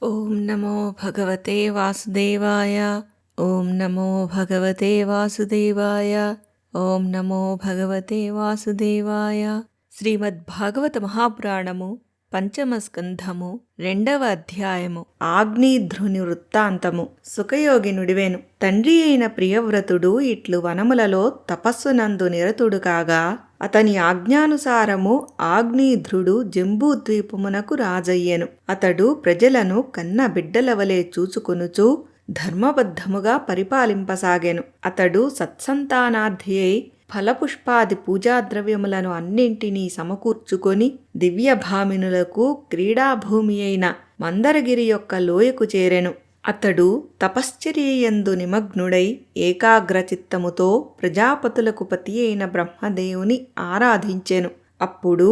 ఓం నమో భగవతే వాసుదేవాయ. ఓం నమో భగవతే వాసుదేవాయ. ఓం నమో భగవతే వాసుదేవాయ. శ్రీమద్భాగవత మహాపురాణము పంచమ స్కంధము 2వ అధ్యాయము. ఆగ్నేధ్రుని వృత్తాంతము. సుఖయోగి నుడివెను. తండ్రి అయిన ప్రియవ్రతుడు ఇట్లు వనములలో తపస్సునందు నిరతుడు కాగా అతని ఆజ్ఞానుసారము ఆగ్నేధ్రుడు జంబూద్వీపమునకు రాజయ్యెను. అతడు ప్రజలను కన్న బిడ్డలవలే చూచుకొనుచు ధర్మబద్ధముగా పరిపాలింపసాగెను. అతడు సత్సంతానార్థి అయి ఫలపుష్పాది పూజాద్రవ్యములను అన్నింటినీ సమకూర్చుకొని దివ్యభామినులకు క్రీడాభూమి అయిన మందరగిరి యొక్క లోయకు చేరెను. అతడు తపశ్చర్యయందు నిమగ్నుడై ఏకాగ్రచిత్తముతో ప్రజాపతులకు పతి అయిన బ్రహ్మదేవుని ఆరాధించెను. అప్పుడు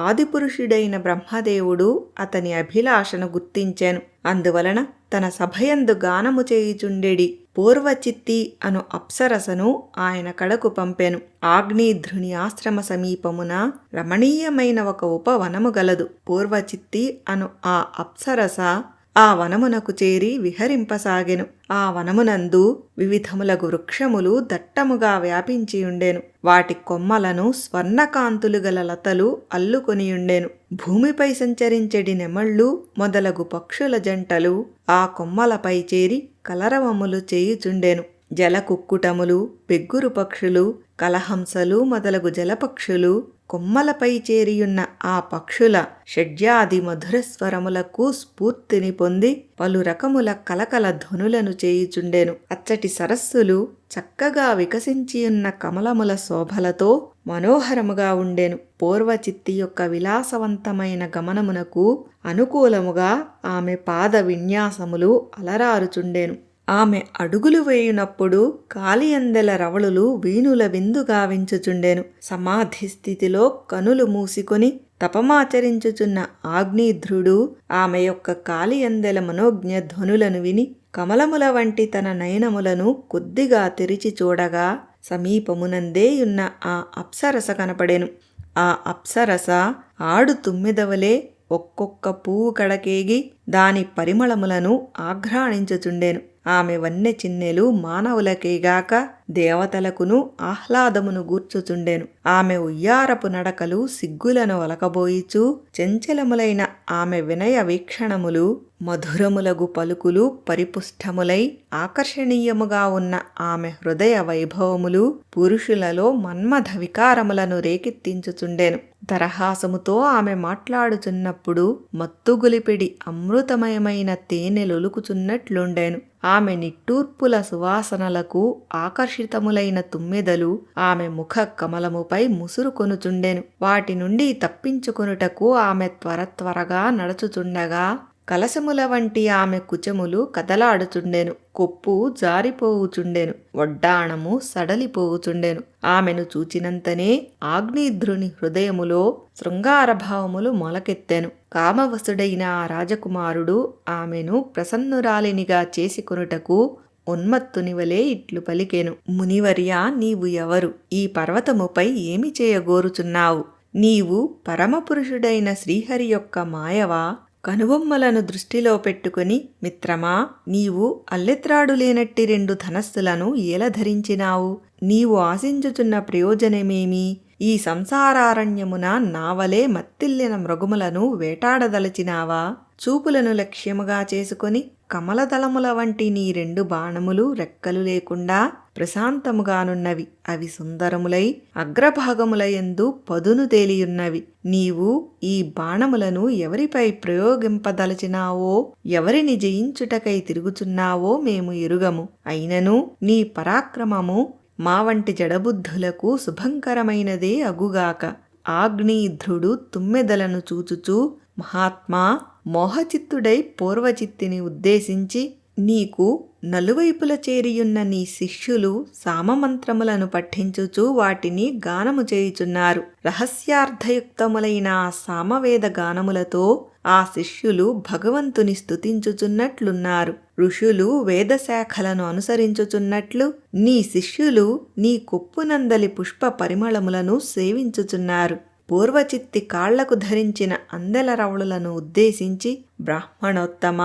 ఆదిపురుషుడైన బ్రహ్మదేవుడు అతని అభిలాషను గుర్తించెను. అందువలన తన సభయందు గానము చేయుచుండెడి పూర్వచిత్తి అను అప్సరసను ఆయన కడకు పంపెను. ఆగ్నేధ్రుని ఆశ్రమ సమీపమున రమణీయమైన ఒక ఉపవనము గలదు. పూర్వచిత్తి అను ఆ అప్సరస ఆ వనమునకు చేరి విహరింపసాగెను. ఆ వనమునందు వివిధములగు వృక్షములు దట్టముగా వ్యాపించియుండెను. వాటి కొమ్మలను స్వర్ణకాంతులు గల లతలు అల్లుకొనియుండెను. భూమిపై సంచరించెడి నెమళ్ళు మొదలగు పక్షుల జంటలు ఆ కొమ్మలపై చేరి కలరవములు చేయుచుండెను. జలకుక్కుటములు, పెగ్గురు పక్షులు, కలహంసలు మొదలగు జలపక్షులు కొమ్మలపై చేరియున్న ఆ పక్షుల షడ్యాది మధురస్వరములకు స్ఫూర్తిని పొంది పలు రకముల కలకల ధ్వనులను చేయుచుండెను. అచ్చటి సరస్సులు చక్కగా వికసించియున్న కమలముల శోభలతో మనోహరముగా ఉండెను. పూర్వచిత్తి యొక్క విలాసవంతమైన గమనమునకు అనుకూలముగా ఆమె పాద విన్యాసములు అలరారుచుండెను. ఆమె అడుగులు వేయునప్పుడు కాలియందెల రవళులు వీణుల విందు గావించుచుండెను. సమాధి స్థితిలో కనులు మూసికొని తపమాచరించుచున్న ఆగ్నేధ్రుడు ఆమె యొక్క కాలియందెల మనోజ్ఞ ధ్వనులను విని కమలముల వంటి తన నయనములను కొద్దిగా తెరిచి చూడగా సమీపమునందేయున్న ఆ అప్సరస కనపడెను. ఆ అప్సరస ఆడు తుమ్మిదవలే ఒక్కొక్క పువ్వు కడకేగి దాని పరిమళములను ఆఘ్రాణించుచుండెను. ఆమె వన్నె చిన్నెలు మానవులకేగాక దేవతలకును ఆహ్లాదమును గూర్చుచుండెను. ఆమె ఉయ్యారపు నడకలు సిగ్గులను ఒలకబోయిచు చంచలములైన ఆమె వినయ వీక్షణములు మధురములగు పలుకులు పరిపుష్టములై ఆకర్షణీయముగా ఉన్న ఆమె హృదయ వైభవములు పురుషులలో మన్మథ వికారములను రేకెత్తించుచుండెను. దరహాసముతో ఆమె మాట్లాడుచున్నప్పుడు మత్తుగులిపిడి అమృతమయమైన తేనెలొలుకుచున్నట్లుండెను. ఆమె నిట్టూర్పుల సువాసనలకు ఆకర్షితములైన తుమ్మెదలు ఆమె ముఖ కమలముపై ముసురుకొనుచుండెను. వాటి నుండి తప్పించుకొనుటకు ఆమె త్వరగా నడుచుచుండగా కలశముల వంటి ఆమె కుచములు కదలాడుచుండెను. కొప్పు జారిపోవుచుండెను. వడ్డాణము సడలిపోవుచుండెను. ఆమెను చూచినంతనే ఆగ్నేధ్రుని హృదయములో శృంగారభావములు మొలకెత్తెను. కామవశుడైన ఆ రాజకుమారుడు ఆమెను ప్రసన్నురాలినిగా చేసుకొనుటకు ఉన్మత్తునివలే ఇట్లు పలికెను. మునివర్యా, నీవు ఎవరు? ఈ పర్వతముపై ఏమి చేయగోరుచున్నావు? నీవు పరమపురుషుడైన శ్రీహరి యొక్క మాయవా? కనుబొమ్మలను దృష్టిలో పెట్టుకుని, మిత్రమా, నీవు అల్లెత్రాడు లేనట్టి 2 ధనస్సులను ఎలా ధరించినావు? నీవు ఆశించుచున్న ప్రయోజనమేమి? ఈ సంసారారణ్యమున నావలే మత్తిల్లిన మృగములను వేటాడదలచినావా? చూపులను లక్ష్యముగా చేసుకొని కమలదళముల వంటి నీ 2 బాణములు రెక్కలు లేకుండా ప్రశాంతముగానున్నవి. అవి సుందరములై అగ్రభాగములయందు పదును తేలియున్నవి. నీవు ఈ బాణములను ఎవరిపై ప్రయోగింపదలచినావో, ఎవరిని జయించుటకై తిరుగుచున్నావో మేము ఎరుగము. అయినను నీ పరాక్రమము మా వంటి జడబుద్ధులకు శుభంకరమైనదే అగుగాక. ఆగ్నేధ్రుడు తుమ్మెదలను చూచుచూ, మహాత్మా, మోహచిత్తుడై పూర్వచిత్తిని ఉద్దేశించి, నీకు నలువైపుల చేరియున్న నీ శిష్యులు సామమంత్రములను పఠించుచు వాటిని గానము చేయుచున్నారు. రహస్యార్థయుక్తములైన ఆ సామవేద గానములతో ఆ శిష్యులు భగవంతుని స్తుతించుచున్నట్లున్నారు. ఋషులు వేదశాఖలను అనుసరించుచున్నట్లు నీ శిష్యులు నీ కొప్పునందలి పుష్ప పరిమళములను సేవించుచున్నారు. పూర్వచిత్తి కాళ్లకు ధరించిన అందెల రవళులను ఉద్దేశించి, బ్రాహ్మణోత్తమ,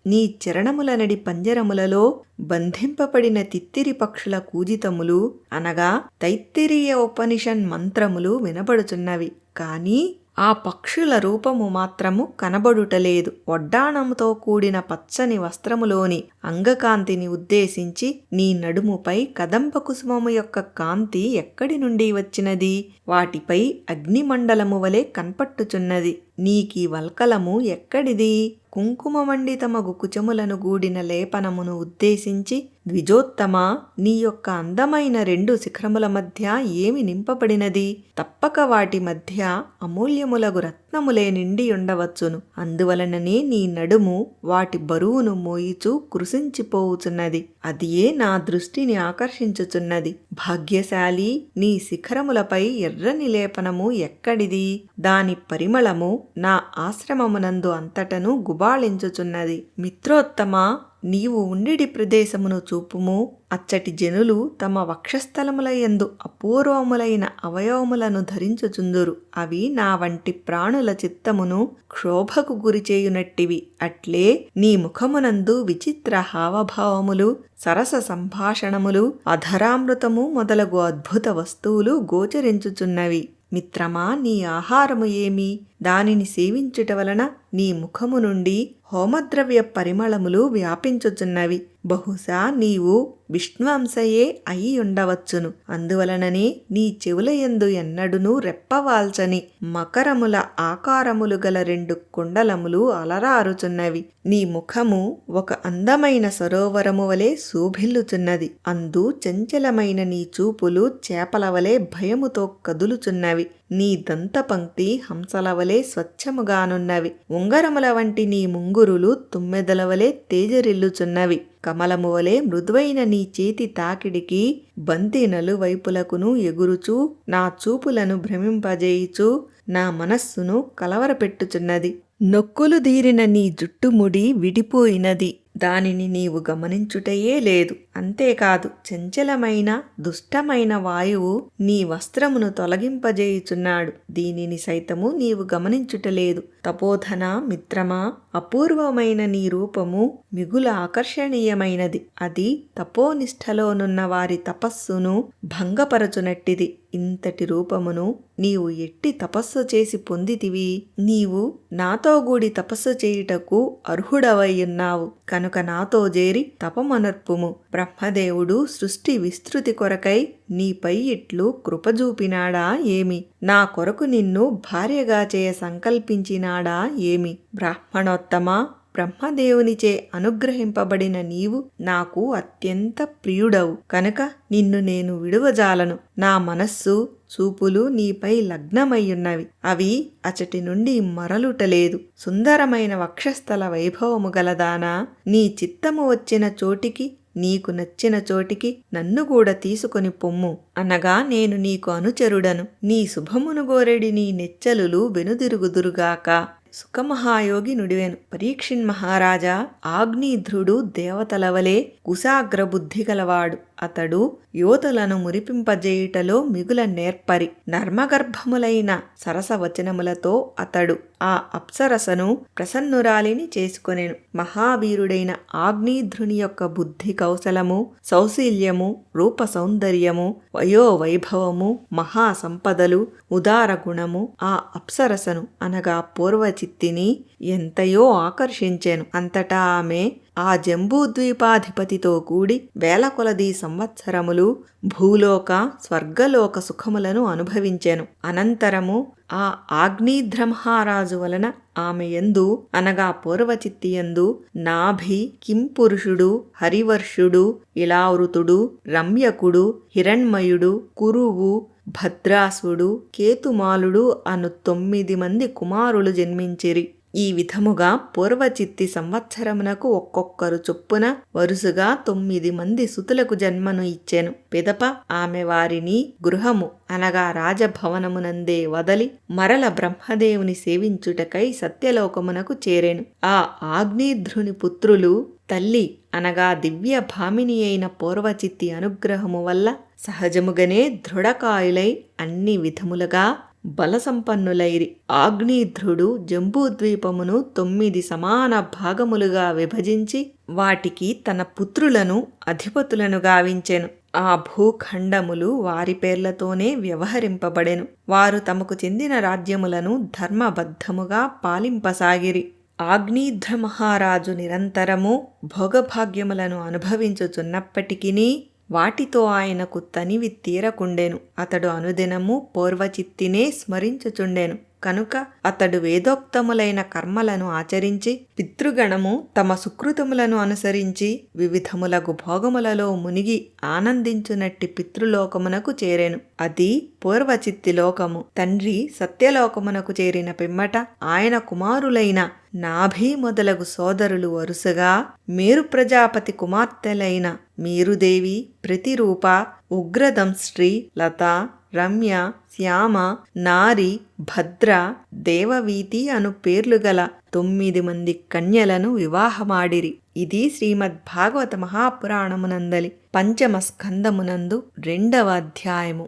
నీ చరణములనడి పంజరములలో బంధింపబడిన తిత్తిరి పక్షుల కూజితములు అనగా తైత్తిరీయ ఉపనిషన్ మంత్రములు వినబడుచున్నవి. కాని ఆ పక్షుల రూపము మాత్రము కనబడుటలేదు. వడ్డాణముతో కూడిన పచ్చని వస్త్రములోని అంగకాంతిని ఉద్దేశించి నీ నడుముపై కదంబ కుసుమము యొక్క కాంతి ఎక్కడి నుండి వచ్చినది? వాటిపై అగ్నిమండలము వలె కన్పట్టుచున్నది. నీకీ వల్కలము ఎక్కడిది? కుంకుమమండితమగు కుచములను గూడిన లేపనమును ఉద్దేశించి, ద్విజోత్తమా, నీ యొక్క అందమైన 2 శిఖరముల మధ్య ఏమి నింపబడినది? తప్పక వాటి మధ్య అమూల్యములగు రత్నములే నిండి ఉండవచ్చును. అందువలననే నీ నడుము వాటి బరువును మోయిచూ కృశించిపోవుచున్నది. అదియే నా దృష్టిని ఆకర్షించుచున్నది. భాగ్యశాలి, నీ శిఖరములపై ఎర్రని లేపనము ఎక్కడిది? దాని పరిమళము నా ఆశ్రమమునందు అంతటను గుబాళించుచున్నది. మిత్రోత్తమా, నీవు ఉండిడి ప్రదేశమును చూపుము. అచ్చటి జనులు తమ వక్షస్థలములయందు అపూర్వములైన అవయవములను ధరించుచుందురు. అవి నా వంటి ప్రాణుల చిత్తమును క్షోభకు గురిచేయునట్టివి. అట్లే నీ ముఖమునందు విచిత్ర హావభావములు, సరస సంభాషణములు, అధరామృతము మొదలగు అద్భుత వస్తువులు గోచరించుచున్నవి. మిత్రమా, నీ ఆహారము ఏమి? దానిని సేవించుట వలన నీ ముఖము నుండి హోమద్రవ్య పరిమళములు వ్యాపించుచున్నవి. బహుశా నీవు విష్ణువంశయే అయి ఉండవచ్చును. అందువలననే నీ చెవులయందు ఎన్నడునూ రెప్పవాల్చని మకరముల ఆకారములు గల 2 కుండలములు అలరారుచున్నవి. నీ ముఖము ఒక అందమైన సరోవరము వలె శోభిల్లుచున్నది. అందు చంచలమైన నీ చూపులు చేపల వలె భయముతో కదులుచున్నవి. నీ దంతపంక్తి హంసల వలె స్వచ్ఛముగానున్నవి. ఉంగరముల వంటి నీ ముంగురులు తుమ్మెదల వలె తేజరిల్లుచున్నవి. కమలము వలె మృదువైన నీ చేతి తాకిడికి బంతి నలువైపులకును ఎగురుచూ నా చూపులను భ్రమింపజేయుచూ నా మనస్సును కలవరపెట్టుచున్నది. నొక్కులు దీరిన నీ జుట్టుముడి విడిపోయినది. దానిని నీవు గమనించుటయే లేదు. అంతేకాదు, చంచలమైన దుష్టమైన వాయువు నీ వస్త్రమును తొలగింపజేయుచున్నాడు. దీనిని సైతము నీవు గమనించుటలేదు. తపోధన మిత్రమా, అపూర్వమైన నీ రూపము మిగుల ఆకర్షణీయమైనది. అది తపోనిష్టలోనున్న వారి తపస్సును భంగపరచునట్టిది. ఇంతటి రూపమును నీవు ఎట్టి తపస్సు చేసి పొందితివి? నీవు నాతో గూడి తపస్సు చేయుటకు అర్హుడవయ్యున్నావు. కనుక నాతో చేరి తపమనర్పుము. బ్రహ్మదేవుడు సృష్టి విస్తృతి కొరకై నీపై ఇట్లు కృపజూపినాడా ఏమి? నా కొరకు నిన్ను భార్యగా చేయ సంకల్పించినాడా ఏమి? బ్రాహ్మణోత్తమా, బ్రహ్మదేవునిచే అనుగ్రహింపబడిన నీవు నాకు అత్యంత ప్రియుడవు. కనుక నిన్ను నేను విడువజాలను. నా మనస్సు చూపులు నీపై లగ్నమయ్యున్నవి. అవి అచటి నుండి మరలుటలేదు. సుందరమైన వక్షస్థల వైభవము గలదానా, నీ చిత్తము వచ్చిన చోటికి, నీకు నచ్చిన చోటికి నన్ను కూడా తీసుకొని పొమ్ము అనగా నేను నీకు అనుచరుడను. నీ శుభమును గోరెడి నీ నెచ్చలులు వెనుదిరుగుదురుగాక. సుఖమహాయోగి నుడివెను. పరీక్షిన్ మహారాజా, ఆగ్నేధ్రుడు దేవతల వలె కుశాగ్రబుద్ధి గలవాడు. అతడు యోధులను మురిపింపజేయుటలో మిగుల నేర్పరి. నర్మగర్భములైన సరసవచనములతో అతడు ఆ అప్సరసను ప్రసన్నురాలిని చేసుకొనెను. మహావీరుడైన ఆగ్నేధ్రుని యొక్క బుద్ధి కౌశలము, సౌశీల్యము, రూప సౌందర్యము, వయోవైభవము, మహాసంపదలు, ఉదార గుణము ఆ అప్సరసను అనగా పూర్వచిత్తిని ఎంతయో ఆకర్షించెను. అంతటా ఆమె ఆ జంబూద్వీపాధిపతితో కూడి వేల కొలది సంవత్సరములు భూలోక స్వర్గలోక సుఖములను అనుభవించెను. అనంతరము ఆ ఆగ్నేధ్రమహారాజు వలన ఆమె యందు అనగా పూర్వచిత్తి యందు నాభి, కింపురుషుడు, హరివర్షుడు, ఇలావృతుడు, రమ్యకుడు, హిరణ్మయుడు, కురువు, భద్రాసుడు, కేతుమాలుడు అను 9 మంది కుమారులు జన్మించిరి. ఈ విధముగా పూర్వచిత్తి సంవత్సరమునకు ఒక్కొక్కరు చొప్పున వరుసగా 9 మంది సుతులకు జన్మను ఇచ్చెను. పిదప ఆమె వారిని గృహము అనగా రాజభవనమునందే వదలి మరల బ్రహ్మదేవుని సేవించుటకై సత్యలోకమునకు చేరెను. ఆ ఆగ్నేధ్రుని పుత్రులు తల్లి అనగా దివ్య భామిని అయిన పూర్వచిత్తి అనుగ్రహము వల్ల సహజముగానే దృఢకాయులై అన్ని విధములుగా బలసంపన్నులైరి. ఆగ్నేధ్రుడు జంబూద్వీపమును 9 సమాన భాగములుగా విభజించి వాటికి తన పుత్రులను అధిపతులను గావించెను. ఆ భూఖండములు వారి పేర్లతోనే వ్యవహరింపబడెను. వారు తమకు చెందిన రాజ్యములను ధర్మబద్ధముగా పాలింపసాగిరి. ఆగ్నేధ్ర మహారాజు నిరంతరము భోగభాగ్యములను అనుభవించుచున్నప్పటికినీ వాటితో ఆయనకు తనివి తీరకుండెను. అతడు అనుదినము పూర్వచిత్తినే స్మరించుచుండెను. కనుక అతడు వేదోక్తములైన కర్మలను ఆచరించి పితృగణము తమ సుకృతములను అనుసరించి వివిధములగు భోగములలో మునిగి ఆనందించునట్టి పితృలోకమునకు చేరెను. అది పూర్వచిత్తి లోకము. తండ్రి సత్యలోకమునకు చేరిన పిమ్మట ఆయన కుమారులైన నాభి మొదలగు సోదరులు వరుసగా మేరు ప్రజాపతి కుమార్తెలైన మీరుదేవి, ప్రతిరూప, ఉగ్రదంశ్రీ, లత, రమ్య, శ్యామ, నారి, భద్ర, దేవవీతి అను పేర్లు గల 9 మంది కన్యలను వివాహమాడిరి. ఇది శ్రీమద్భాగవత మహాపురాణమునందలి 5వ స్కందమునందు 2వ అధ్యాయము.